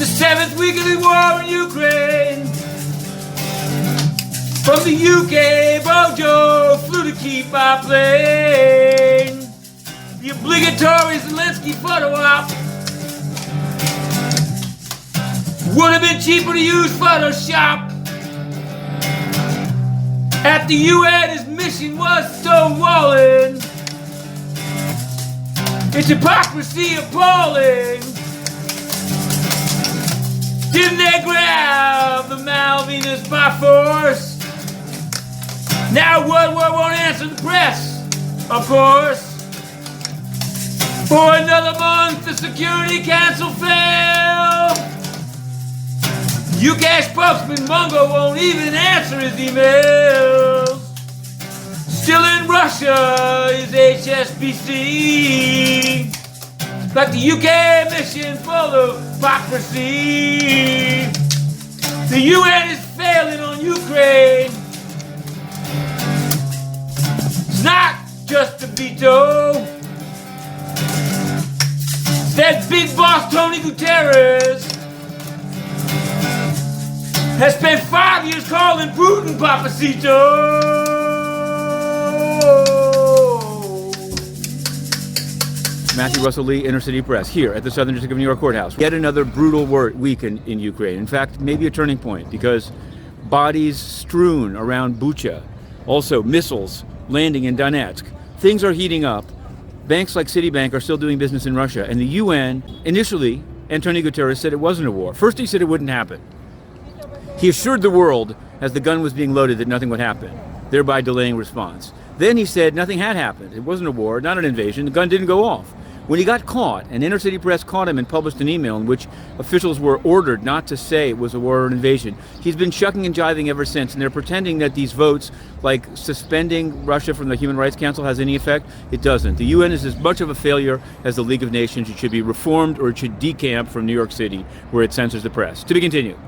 the 7th week of the war in Ukraine. From the UK, BoJo flew to keep our plane. The obligatory Zelenskyy photo op. Would have been cheaper to use Photoshop. At the UN, his mission was stonewalling. It's hypocrisy appalling. Didn't they grab the Malvinas by force? Now Woodword won't answer the press, of course. For another month, the Security Council failed. UK spokesman Mungo won't even answer his emails. Still in Russia is HSBC. Like the UK mission full of hypocrisy. The UN is failing on Ukraine. It's not just a veto. That big boss Tony Guterres has spent 5 years calling Putin Papacito. Matthew Russell Lee, Inner City Press, here at the Southern District of New York Courthouse. Yet another brutal week in Ukraine. In fact, maybe a turning point, because bodies strewn around Bucha, also missiles landing in Donetsk. Things are heating up. Banks like Citibank are still doing business in Russia. And the UN, initially, Antonio Guterres said it wasn't a war. First he said it wouldn't happen. He assured the world, as the gun was being loaded, that nothing would happen, thereby delaying response. Then he said nothing had happened. It wasn't a war, not an invasion. The gun didn't go off. When he got caught, and Inner City Press caught him and published an email in which officials were ordered not to say it was a war or an invasion, he's been shucking and jiving ever since, and they're pretending that these votes, like suspending Russia from the Human Rights Council, has any effect. It doesn't. The UN is as much of a failure as the League of Nations. It should be reformed, or it should decamp from New York City, where it censors the press. To be continued.